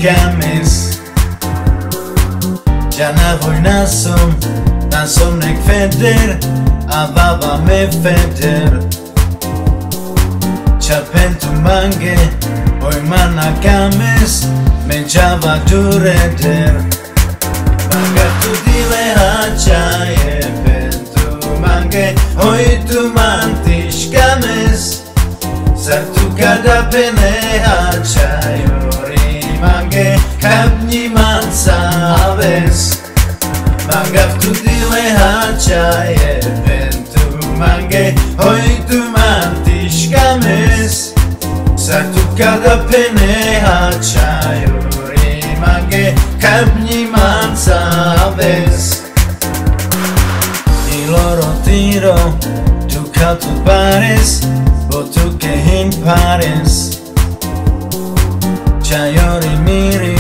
camis Già voi nasom nek feder Avava me feder Cia pentu mange Oi mana camis Me java dureder Manga tu dile hachaye pentu mange Oi tu mantish camis Sartu kada pene hachayori mange Kabni man sabes Manga tu dile hachaye pentu mange Oi tu mantish camis Sartu kada pene hachayori mange Kabni man sabes I loro tiro tu catu pares Bo tu che impares Chayori miri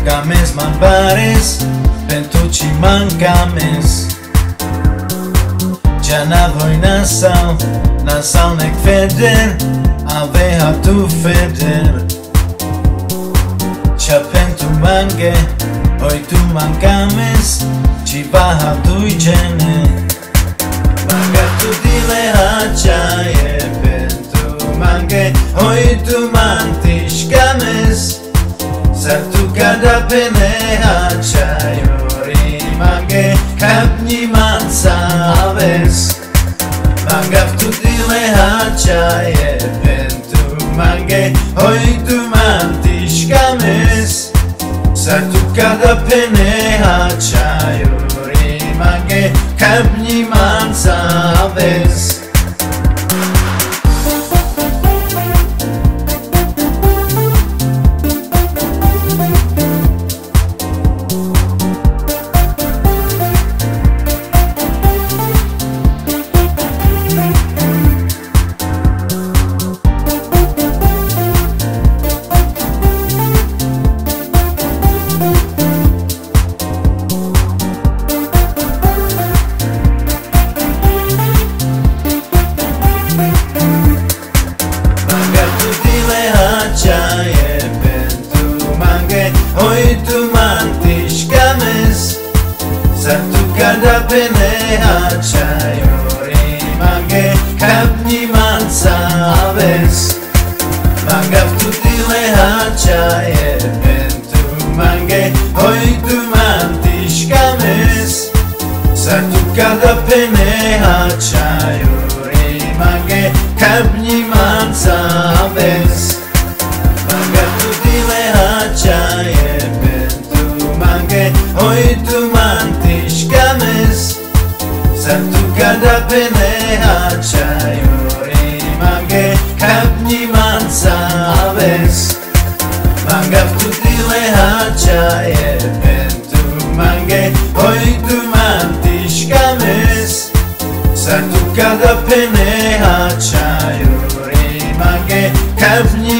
Cames man pares Pentu ci mancames Già voi nasal nek feder Avea tu feder Cia pentu mange Oi tu mancames Ci baha tu gene Manga tu dile hachaye pentu mange Oi tu mantish cames Sartu kada pene hachayori mange Kabni man sabes Manga tu dile hachaye pentu mange Oi tu mantish cames Sartu kada pene hachayori mange Kabni man sabes Oi tu mantish camis Sartu kada pene hachayori mange Kabni man sabes Manga tu dile hachaye pentu mange Oi tu mantish camis Sartu kada pene hachayori mange Kabni man sabes Manga tu dile hachaye pentu mange Oi tu mantish camis Sartu kada pene hachayori mange Kabni man sabes Manga tu dile hachaye pentu mange Oi tu mantish camis Sartu kada pene hachayori mange Kabni